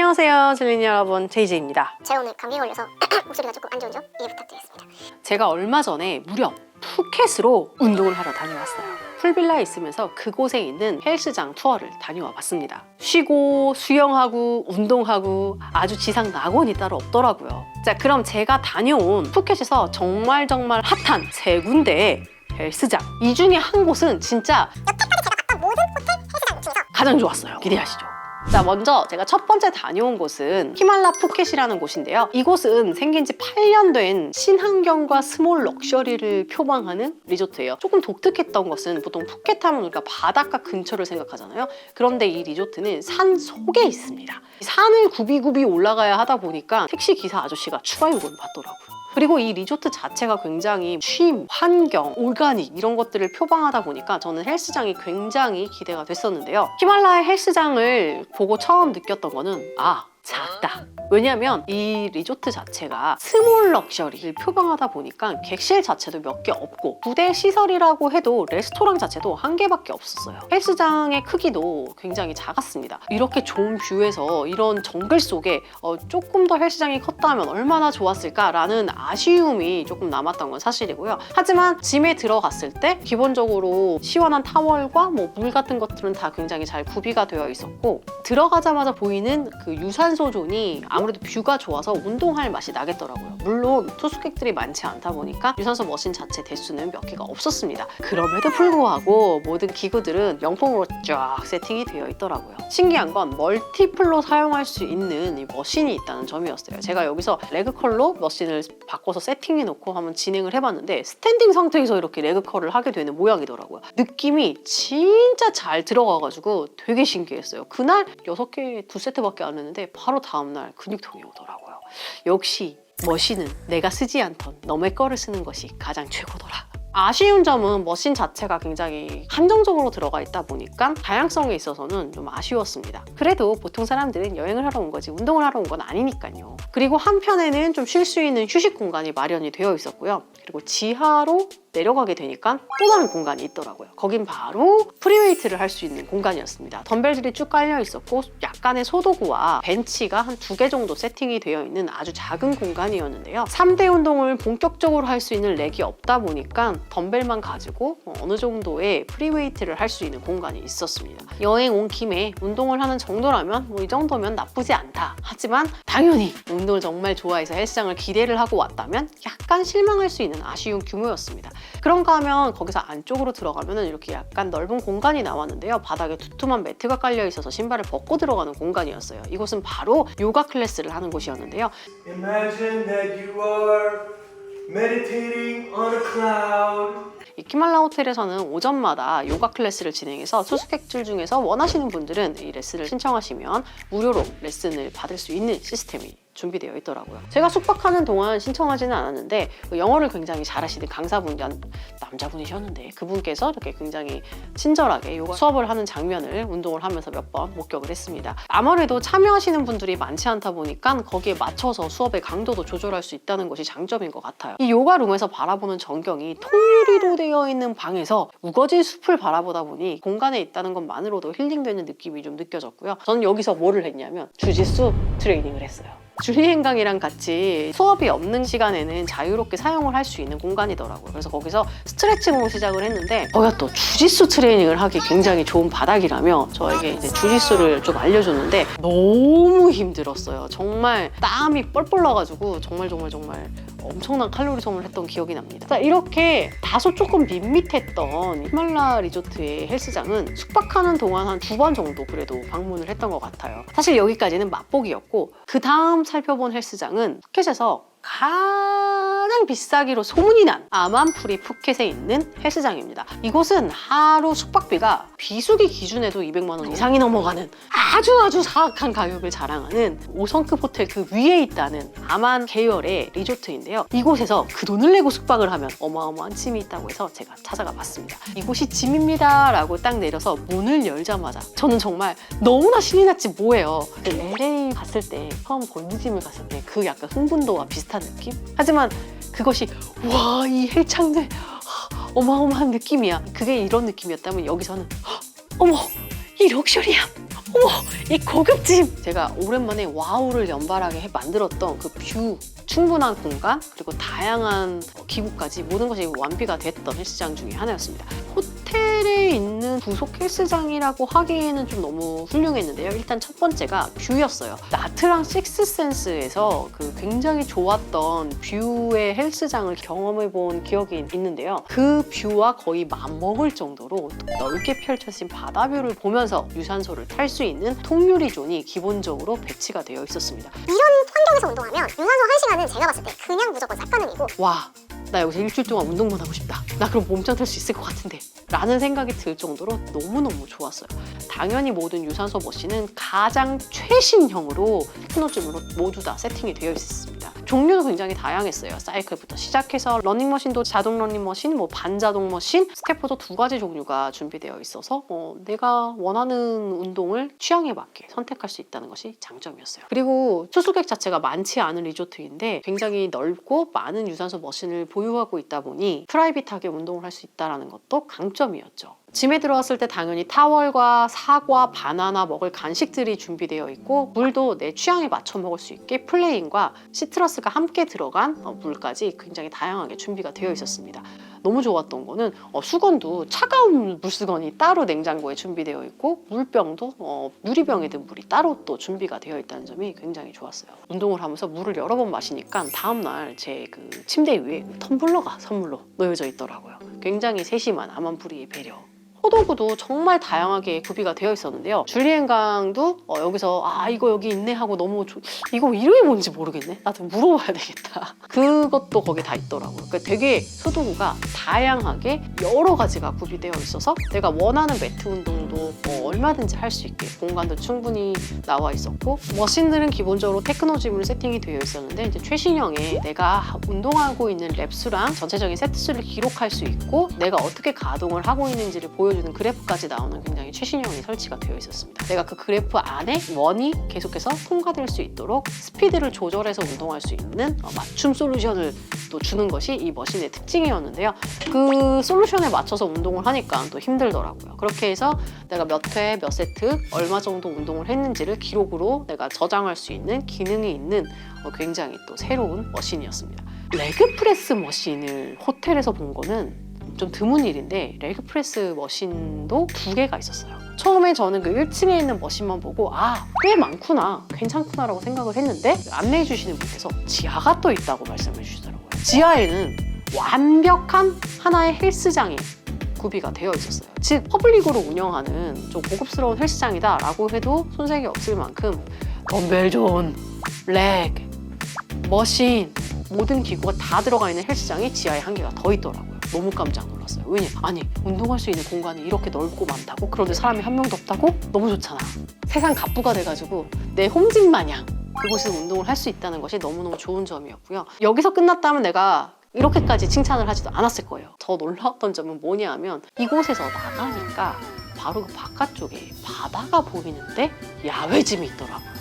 안녕하세요 젤리니 여러분, 제이제이입니다. 제가 오늘 감기에 걸려서 목소리가 조금 안 좋은 점 이해 부탁드리겠습니다. 제가 얼마 전에 무려 푸켓으로 운동을 하러 다녀왔어요. 풀빌라에 있으면서 그곳에 있는 헬스장 투어를 다녀와 봤습니다. 쉬고 수영하고 운동하고 아주 지상 낙원이 따로 없더라고요. 자, 그럼 제가 다녀온 푸켓에서 정말 핫한 세 군데의 헬스장, 이 중에 한 곳은 진짜 여태까지 제가 봤던 모든 호텔 헬스장 중에서 가장 좋았어요. 기대하시죠. 자, 먼저 제가 첫 번째 다녀온 곳은 히말라 푸켓이라는 곳인데요. 이곳은 생긴 지 8년 된 친환경과 스몰 럭셔리를 표방하는 리조트예요. 조금 독특했던 것은 보통 푸켓 하면 우리가 바닷가 근처를 생각하잖아요. 그런데 이 리조트는 산 속에 있습니다. 산을 굽이굽이 올라가야 하다 보니까 택시 기사 아저씨가 추가 요금 받더라고요. 그리고 이 리조트 자체가 굉장히 쉼, 환경, 오가닉 이런 것들을 표방하다 보니까 저는 헬스장이 굉장히 기대가 됐었는데요. 히말라야 헬스장을 보고 처음 느꼈던 거는 작다. 왜냐면 이 리조트 자체가 스몰 럭셔리를 표방하다 보니까 객실 자체도 몇 개 없고 부대 시설이라고 해도 레스토랑 자체도 한 개밖에 없었어요. 헬스장의 크기도 굉장히 작았습니다. 이렇게 좋은 뷰에서 이런 정글 속에 조금 더 헬스장이 컸다면 얼마나 좋았을까라는 아쉬움이 조금 남았던 건 사실이고요. 하지만 짐에 들어갔을 때 기본적으로 시원한 타월과 물 같은 것들은 다 굉장히 잘 구비가 되어 있었고, 들어가자마자 보이는 그 유산소 존이 아무래도 뷰가 좋아서 운동할 맛이 나겠더라고요. 물론 투숙객들이 많지 않다 보니까 유산소 머신 자체 대수는 몇 개가 없었습니다. 그럼에도 불구하고 모든 기구들은 명품으로 쫙 세팅이 되어 있더라고요. 신기한 건 멀티플로 사용할 수 있는 이 머신이 있다는 점이었어요. 제가 여기서 레그컬로 머신을 바꿔서 세팅해 놓고 한번 진행을 해봤는데 스탠딩 상태에서 이렇게 레그컬을 하게 되는 모양이더라고요. 느낌이 진짜 잘 들어가가지고 되게 신기했어요. 그날 6개, 2세트밖에 안 했는데 바로 다음날 근육통이 오더라고요. 역시 머신은 내가 쓰지 않던 너의 거를 쓰는 것이 가장 최고더라. 아쉬운 점은 머신 자체가 굉장히 한정적으로 들어가 있다 보니까 다양성에 있어서는 좀 아쉬웠습니다. 그래도 보통 사람들은 여행을 하러 온 거지 운동을 하러 온 건 아니니까요. 그리고 한편에는 좀 쉴 수 있는 휴식 공간이 마련이 되어 있었고요. 그리고 지하로 내려가게 되니까 또 다른 공간이 있더라고요. 거긴 바로 프리웨이트를 할 수 있는 공간이었습니다. 덤벨들이 쭉 깔려 있었고 약간의 소도구와 벤치가 한 2개 정도 세팅이 되어 있는 아주 작은 공간이었는데요. 3대 운동을 본격적으로 할 수 있는 렉이 없다 보니까 덤벨만 가지고 어느 정도의 프리웨이트를 할 수 있는 공간이 있었습니다. 여행 온 김에 운동을 하는 정도라면 이 정도면 나쁘지 않다. 하지만 당연히 운동을 정말 좋아해서 헬스장을 기대를 하고 왔다면 약간 실망할 수 있는 아쉬운 규모였습니다. 그런가 하면 거기서 안쪽으로 들어가면 이렇게 약간 넓은 공간이 나왔는데요. 바닥에 두툼한 매트가 깔려 있어서 신발을 벗고 들어가는 공간이었어요. 이곳은 바로 요가 클래스를 하는 곳이었는데요. Imagine that you are meditating on a cloud. 이 키말라 호텔에서는 오전마다 요가 클래스를 진행해서 투숙객들 중에서 원하시는 분들은 이 레슨을 신청하시면 무료로 레슨을 받을 수 있는 시스템이 준비되어 있더라고요. 제가 숙박하는 동안 신청하지는 않았는데 영어를 굉장히 잘하시는 강사분이 남자분이셨는데 그분께서 이렇게 굉장히 친절하게 요가 수업을 하는 장면을 운동을 하면서 몇 번 목격을 했습니다. 아무래도 참여하시는 분들이 많지 않다 보니까 거기에 맞춰서 수업의 강도도 조절할 수 있다는 것이 장점인 것 같아요. 이 요가룸에서 바라보는 전경이 통유리로 되어 있는 방에서 우거진 숲을 바라보다 보니 공간에 있다는 것만으로도 힐링되는 느낌이 좀 느껴졌고요. 저는 여기서 뭐를 했냐면 주짓수 트레이닝을 했어요. 줄리엔 강이랑 같이 수업이 없는 시간에는 자유롭게 사용을 할 수 있는 공간이더라고요. 그래서 거기서 스트레칭으로 시작을 했는데 거기가 또 주짓수 트레이닝을 하기 굉장히 좋은 바닥이라며 저에게 이제 주짓수를 좀 알려줬는데 너무 힘들었어요. 정말 땀이 뻘뻘 나가지고 정말 엄청난 칼로리 소모를 했던 기억이 납니다. 자, 이렇게 다소 조금 밋밋했던 히말라 리조트의 헬스장은 숙박하는 동안 한 2번 정도 그래도 방문을 했던 것 같아요. 사실 여기까지는 맛보기였고 그 다음 살펴본 헬스장은 푸켓에서 가장 비싸기로 소문이 난 아만푸리 푸켓에 있는 헬스장입니다. 이곳은 하루 숙박비가 비수기 기준에도 200만 원 이상이 넘어가는 아주 사악한 가격을 자랑하는 5성급 호텔 그 위에 있다는 아만 계열의 리조트인데요. 이곳에서 그 돈을 내고 숙박을 하면 어마어마한 짐이 있다고 해서 제가 찾아가 봤습니다. 이곳이 짐입니다 라고 딱 내려서 문을 열자마자 저는 정말 너무나 신이 났지 뭐예요. LA 갔을 때 처음 골드짐을 갔을 때 그 약간 흥분도와 비슷한 느낌? 하지만 그것이 와, 이 헬창들 어마어마한 느낌이야. 그게 이런 느낌이었다면 여기서는 어머, 이 럭셔리함 이 고급짐! 제가 오랜만에 와우를 연발하게 만들었던 그 뷰, 충분한 공간, 그리고 다양한 기구까지 모든 것이 완비가 됐던 헬스장 중에 하나였습니다. 호텔에 있는 부속 헬스장이라고 하기에는 좀 너무 훌륭했는데요. 일단 첫 번째가 뷰였어요. 나트랑 식스센스에서 그 굉장히 좋았던 뷰의 헬스장을 경험해본 기억이 있는데요. 그 뷰와 거의 맞먹을 정도로 넓게 펼쳐진 바다뷰를 보면서 유산소를 탈 수 있는 통유리 존이 기본적으로 배치가 되어 있었습니다. 이런 환경에서 운동하면 유산소 1시간은 제가 봤을 때 그냥 무조건 쌉가능이고 와, 나 여기서 일주일 동안 운동만 하고 싶다. 나 그럼 몸짱 탈 수 있을 것 같은데. 라는 생각이 들 정도로 너무너무 좋았어요. 당연히 모든 유산소 머신은 가장 최신형으로 테크노즘으로 모두 다 세팅이 되어 있었습니다. 종류도 굉장히 다양했어요. 사이클부터 시작해서 러닝머신도 자동 러닝머신, 반자동 머신, 스태퍼도 2가지 종류가 준비되어 있어서 내가 원하는 운동을 취향에 맞게 선택할 수 있다는 것이 장점이었어요. 그리고 투숙객 자체가 많지 않은 리조트인데 굉장히 넓고 많은 유산소 머신을 보유하고 있다 보니 프라이빗하게 운동을 할 수 있다는 것도 강점이었죠. 짐에 들어왔을 때 당연히 타월과 사과, 바나나 먹을 간식들이 준비되어 있고 물도 내 취향에 맞춰 먹을 수 있게 플레인과 시트러스가 함께 들어간 물까지 굉장히 다양하게 준비가 되어 있었습니다. 너무 좋았던 거는 수건도 차가운 물수건이 따로 냉장고에 준비되어 있고 물병도 유리병에 든 물이 따로 또 준비가 되어 있다는 점이 굉장히 좋았어요. 운동을 하면서 물을 여러 번 마시니까 다음날 제 그 침대 위에 텀블러가 선물로 놓여져 있더라고요. 굉장히 세심한 아만푸리의 배려. 호도구도 정말 다양하게 구비가 되어 있었는데요. 줄리엔강도 여기서 이거 여기 있네 하고 너무 이거 이름이 뭔지 모르겠네. 나도 물어봐야 되겠다. 그것도 거기 다 있더라고요. 그러니까 되게 소도구가 다양하게 여러 가지가 구비되어 있어서 내가 원하는 매트 운동도 얼마든지 할 수 있게 공간도 충분히 나와 있었고 머신들은 기본적으로 테크노짐으로 세팅이 되어 있었는데 이제 최신형에 내가 운동하고 있는 랩수랑 전체적인 세트수를 기록할 수 있고 내가 어떻게 가동을 하고 있는지를 보여주는 그래프까지 나오는 굉장히 최신형이 설치가 되어 있었습니다. 내가 그 그래프 안에 원이 계속해서 통과될 수 있도록 스피드를 조절해서 운동할 수 있는 맞춤 솔루션을 또 주는 것이 이 머신의 특징이었는데요. 그 솔루션에 맞춰서 운동을 하니까 또 힘들더라고요. 그렇게 해서 내가 몇 회, 몇 세트, 얼마 정도 운동을 했는지를 기록으로 내가 저장할 수 있는 기능이 있는 굉장히 또 새로운 머신이었습니다. 레그프레스 머신을 호텔에서 본 거는 좀 드문 일인데 레그프레스 머신도 2개가 있었어요. 처음에 저는 그 1층에 있는 머신만 보고 꽤 많구나, 괜찮구나 라고 생각을 했는데 안내해 주시는 분께서 지하가 또 있다고 말씀해 주시더라고요. 지하에는 완벽한 하나의 헬스장이 구비가 되어 있었어요. 즉 퍼블릭으로 운영하는 좀 고급스러운 헬스장이다 라고 해도 손색이 없을 만큼 덤벨존, 렉, 머신 모든 기구가 다 들어가 있는 헬스장이 지하에 한 개가 더 있더라고요. 너무 깜짝 놀랐어요. 왜냐? 운동할 수 있는 공간이 이렇게 넓고 많다고? 그런데 사람이 한 명도 없다고? 너무 좋잖아. 세상 갑부가 돼가지고 내 홈집 마냥 그곳에서 운동을 할 수 있다는 것이 너무너무 좋은 점이었고요. 여기서 끝났다면 내가 이렇게까지 칭찬을 하지도 않았을 거예요. 더 놀라웠던 점은 뭐냐 하면 이곳에서 나가니까 바로 그 바깥쪽에 바다가 보이는데 야외짐이 있더라고요.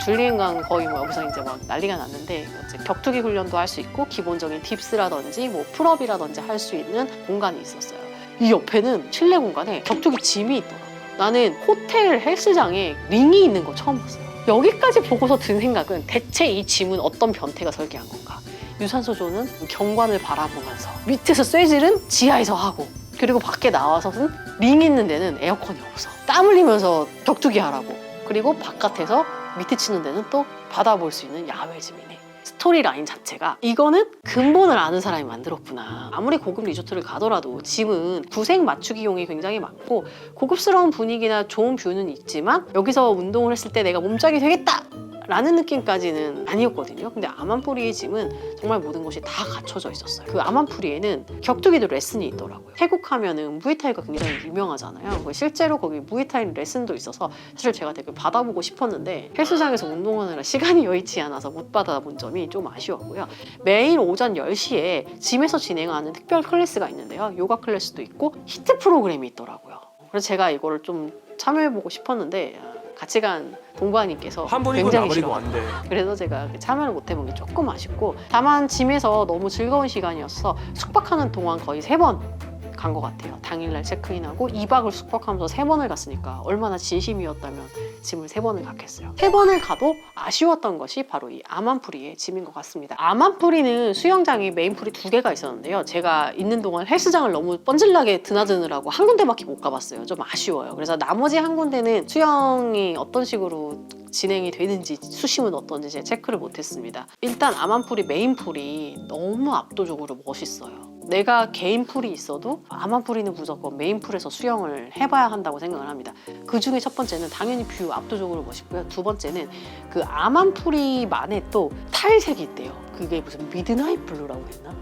줄리엔강 거의 여기서 이제 막 난리가 났는데 격투기 훈련도 할 수 있고 기본적인 딥스라든지 풀업이라든지 할 수 있는 공간이 있었어요. 이 옆에는 실내 공간에 격투기 짐이 있더라고요. 나는 호텔 헬스장에 링이 있는 거 처음 봤어요. 여기까지 보고서 든 생각은 대체 이 짐은 어떤 변태가 설계한 건가? 유산소조는 경관을 바라보면서 밑에서 쇠질은 지하에서 하고 그리고 밖에 나와서는 링 있는 데는 에어컨이 없어. 땀 흘리면서 격투기 하라고. 그리고 바깥에서 미트 치는 데는 또 바다 볼 수 있는 야외짐이네. 스토리라인 자체가 이거는 근본을 아는 사람이 만들었구나. 아무리 고급 리조트를 가더라도 짐은 구색 맞추기용이 굉장히 많고 고급스러운 분위기나 좋은 뷰는 있지만 여기서 운동을 했을 때 내가 몸짱이 되겠다! 라는 느낌까지는 아니었거든요. 근데 아만푸리의 짐은 정말 모든 것이 다 갖춰져 있었어요. 그 아만푸리에는 격투기도 레슨이 있더라고요. 태국 하면은 무에타이가 굉장히 유명하잖아요. 실제로 거기 무에타이 레슨도 있어서 사실 제가 되게 받아보고 싶었는데 헬스장에서 운동하느라 시간이 여의치 않아서 못 받아본 점이 좀 아쉬웠고요. 매일 오전 10시에 짐에서 진행하는 특별 클래스가 있는데요. 요가 클래스도 있고 히트 프로그램이 있더라고요. 그래서 제가 이거를 좀 참여해보고 싶었는데 같이 간 동반님께서 한 번이고 굉장히 나버리고 싫어요. 안 돼. 그래서 제가 참여를 못 해본 게 조금 아쉽고 다만 짐에서 너무 즐거운 시간이어서 숙박하는 동안 거의 3번 간 것 같아요. 당일날 체크인하고 2박을 숙박하면서 3번을 갔으니까 얼마나 진심이었다면 짐을 3번을 갔겠어요. 3번을 가도 아쉬웠던 것이 바로 이 아만푸리의 짐인 것 같습니다. 아만푸리는 수영장이 메인 풀이 2개가 있었는데요. 제가 있는 동안 헬스장을 너무 뻔질나게 드나드느라고 한 군데밖에 못 가봤어요. 좀 아쉬워요. 그래서 나머지 한 군데는 수영이 어떤 식으로 진행이 되는지 수심은 어떤지 제가 체크를 못했습니다. 일단 아만풀이 메인 풀이 너무 압도적으로 멋있어요. 내가 개인 풀이 있어도 아만풀이는 무조건 메인 풀에서 수영을 해봐야 한다고 생각을 합니다. 그 중에 첫 번째는 당연히 뷰 압도적으로 멋있고요. 두 번째는 그 아만풀이만의 또 탈색이 있대요. 그게 무슨 미드나잇 블루라고 했나?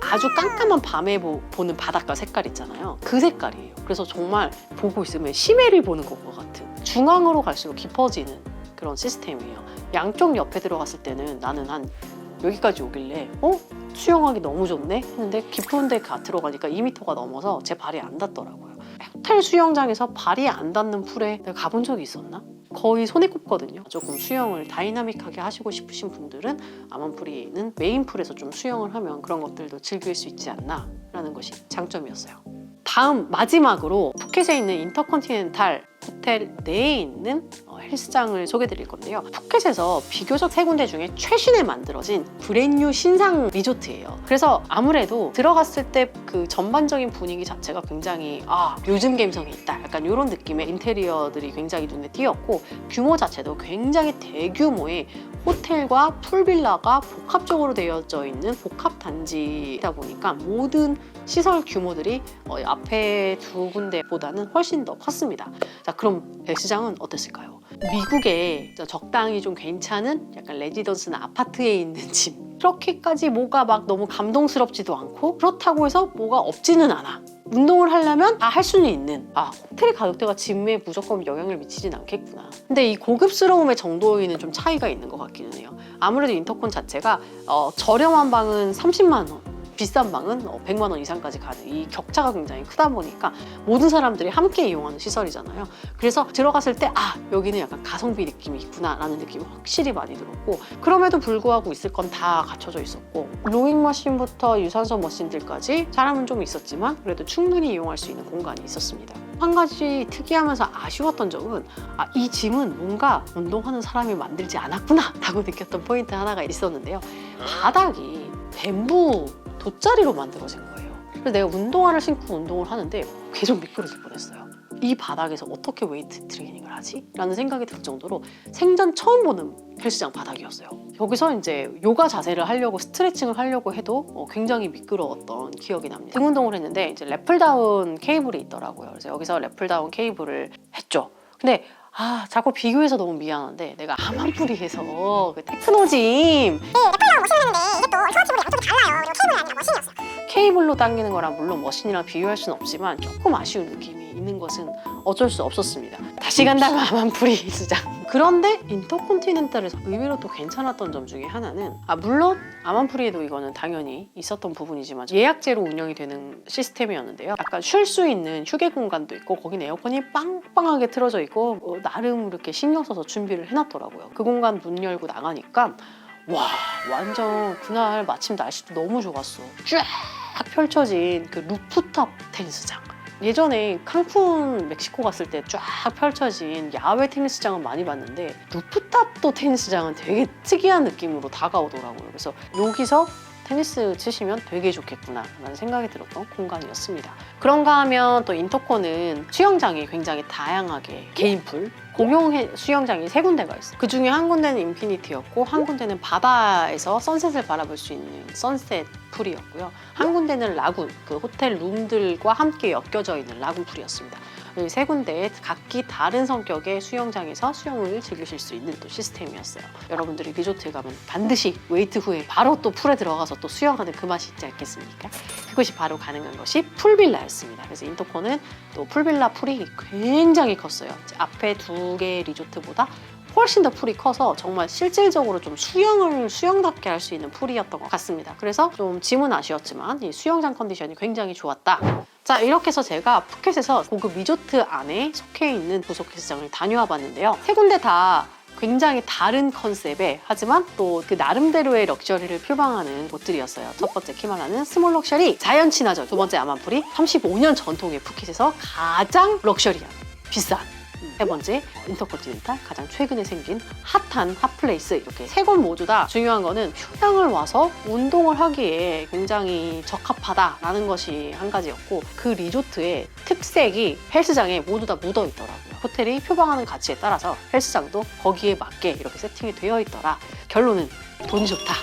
아주 깜깜한 밤에 보는 바닷가 색깔 있잖아요. 그 색깔이에요. 그래서 정말 보고 있으면 심해를 보는 것과 같은, 중앙으로 갈수록 깊어지는 그런 시스템이에요. 양쪽 옆에 들어갔을 때는 나는 한 여기까지 오길래 수영하기 너무 좋네 했는데 깊은 데 들어가니까 2m가 넘어서 제 발이 안 닿더라고요. 호텔 수영장에서 발이 안 닿는 풀에 내가 가본 적이 있었나? 거의 손에 꼽거든요. 조금 수영을 다이나믹하게 하시고 싶으신 분들은 아만푸리는 메인 풀에서 좀 수영을 하면 그런 것들도 즐길 수 있지 않나 라는 것이 장점이었어요. 다음 마지막으로 푸켓에 있는 인터컨티넨탈 호텔 내에 있는 헬스장을 소개드릴 건데요. 푸켓에서 비교적 3군데 중에 최신에 만들어진 브랜뉴 신상 리조트예요. 그래서 아무래도 들어갔을 때 그 전반적인 분위기 자체가 굉장히 요즘 감성이 있다, 약간 이런 느낌의 인테리어들이 굉장히 눈에 띄었고, 규모 자체도 굉장히 대규모의 호텔과 풀빌라가 복합적으로 되어져 있는 복합단지이다 보니까 모든 시설 규모들이 앞에 2군데보다는 훨씬 더 컸습니다. 자, 그럼 헬스장은 어땠을까요? 미국에 적당히 좀 괜찮은 약간 레지던스나 아파트에 있는 집, 그렇게까지 뭐가 막 너무 감동스럽지도 않고 그렇다고 해서 뭐가 없지는 않아. 운동을 하려면 다 할 수는 있는, 호텔 가격대가 짐에 무조건 영향을 미치진 않겠구나. 근데 이 고급스러움의 정도에는 좀 차이가 있는 것 같기는 해요. 아무래도 인터콘 자체가 저렴한 방은 30만 원, 비싼 방은 100만 원 이상까지 가는 이 격차가 굉장히 크다 보니까 모든 사람들이 함께 이용하는 시설이잖아요. 그래서 들어갔을 때 여기는 약간 가성비 느낌이 있구나 라는 느낌이 확실히 많이 들었고, 그럼에도 불구하고 있을 건 다 갖춰져 있었고, 로잉 머신부터 유산소 머신들까지 사람은 좀 있었지만 그래도 충분히 이용할 수 있는 공간이 있었습니다. 한 가지 특이하면서 아쉬웠던 점은 이 짐은 뭔가 운동하는 사람이 만들지 않았구나 라고 느꼈던 포인트 하나가 있었는데요. 바닥이 뱀부 돗자리로 만들어진 거예요. 그래서 내가 운동화를 신고 운동을 하는데 계속 미끄러질 뻔했어요. 이 바닥에서 어떻게 웨이트 트레이닝을 하지? 라는 생각이 들 정도로 생전 처음 보는 헬스장 바닥이었어요. 여기서 이제 요가 자세를 하려고, 스트레칭을 하려고 해도 굉장히 미끄러웠던 기억이 납니다. 등 운동을 했는데 이제 래플다운 케이블이 있더라고요. 그래서 여기서 래플다운 케이블을 했죠. 근데 자꾸 비교해서 너무 미안한데 내가 아만푸리에서 그 테크노짐 래플다운 머신을 했는데 이게 또 슈어티블이 양쪽이 달라요. 그리고 케이블이 아니라 머신이었어요. 케이블로 당기는 거랑 물론 머신이랑 비교할 수는 없지만 조금 아쉬운 느낌이 있는 것은 어쩔 수 없었습니다. 다시 간다면 아만푸리 헬스장. 그런데 인터컨티넨탈에서 의외로 또 괜찮았던 점 중에 하나는 물론 아만푸리에도 이거는 당연히 있었던 부분이지만 예약제로 운영이 되는 시스템이었는데요. 약간 쉴 수 있는 휴게 공간도 있고 거긴 에어컨이 빵빵하게 틀어져 있고 나름 이렇게 신경 써서 준비를 해놨더라고요. 그 공간 문 열고 나가니까 와, 완전 그날 마침 날씨도 너무 좋았어. 쫙 펼쳐진 그 루프탑 테니스장. 예전에 칸쿤 멕시코 갔을 때 쫙 펼쳐진 야외 테니스장은 많이 봤는데 루프탑도 테니스장은 되게 특이한 느낌으로 다가오더라고요. 그래서 여기서 테니스 치시면 되게 좋겠구나 라는 생각이 들었던 공간이었습니다. 그런가 하면 또 인터콘은 수영장이 굉장히 다양하게 개인풀, 공용 수영장이 3군데가 있어요. 그 중에 한 군데는 인피니티였고 한 군데는 바다에서 선셋을 바라볼 수 있는 선셋 풀이었고요. 한 군데는 라군, 그 호텔 룸들과 함께 엮여져 있는 라군 풀이었습니다. 이 3군데의 각기 다른 성격의 수영장에서 수영을 즐기실 수 있는 또 시스템이었어요. 여러분들이 리조트에 가면 반드시 웨이트 후에 바로 또 풀에 들어가서 또 수영하는 그 맛이 있지 않겠습니까? 그것이 바로 가능한 것이 풀빌라였습니다. 그래서 인터콘은 또 풀빌라 풀이 굉장히 컸어요. 앞에 2개의 리조트보다 훨씬 더 풀이 커서 정말 실질적으로 좀 수영답게 할 수 있는 풀이었던 것 같습니다. 그래서 좀 짐은 아쉬웠지만 이 수영장 컨디션이 굉장히 좋았다. 자, 이렇게 해서 제가 푸켓에서 고급 리조트 안에 속해 있는 부속 헬스장을 다녀와 봤는데요. 3군데 다 굉장히 다른 컨셉의 하지만 또 그 나름대로의 럭셔리를 표방하는 곳들이었어요. 첫 번째 키말라는 스몰 럭셔리, 자연 친화적. 두 번째 아만풀이 35년 전통의 푸켓에서 가장 럭셔리한, 비싼. 세 번째 인터컨티넨탈, 가장 최근에 생긴 핫한 핫플레이스. 이렇게 세 곳 모두 다 중요한 거는 휴양을 와서 운동을 하기에 굉장히 적합하다라는 것이 한 가지였고, 그 리조트의 특색이 헬스장에 모두 다 묻어 있더라고요. 호텔이 표방하는 가치에 따라서 헬스장도 거기에 맞게 이렇게 세팅이 되어 있더라. 결론은 돈이 좋다.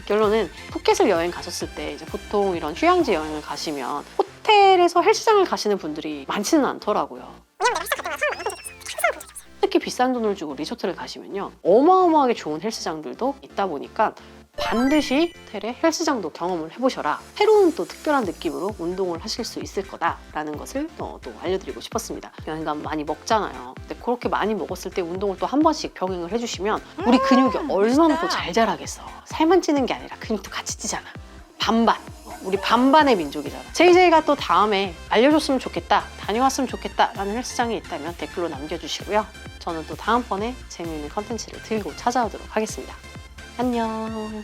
결론은 푸켓을 여행 가셨을 때 이제 보통 이런 휴양지 여행을 가시면 호텔에서 헬스장을 가시는 분들이 많지는 않더라고요. 특히 비싼 돈을 주고 리조트를 가시면요, 어마어마하게 좋은 헬스장들도 있다 보니까 반드시 호텔의 헬스장도 경험을 해보셔라. 새로운 또 특별한 느낌으로 운동을 하실 수 있을 거다라는 것을 또 알려드리고 싶었습니다. 여행 가면 많이 먹잖아요. 근데 그렇게 많이 먹었을 때 운동을 또 한 번씩 병행을 해주시면 우리 근육이 얼마나 더 잘 자라겠어. 살만 찌는 게 아니라 근육도 같이 찌잖아. 반반. 우리 반반의 민족이잖아. JJ가 또 다음에 알려줬으면 좋겠다, 다녀왔으면 좋겠다 라는 헬스장이 있다면 댓글로 남겨주시고요. 저는 또 다음번에 재미있는 컨텐츠를 들고 찾아오도록 하겠습니다. 안녕.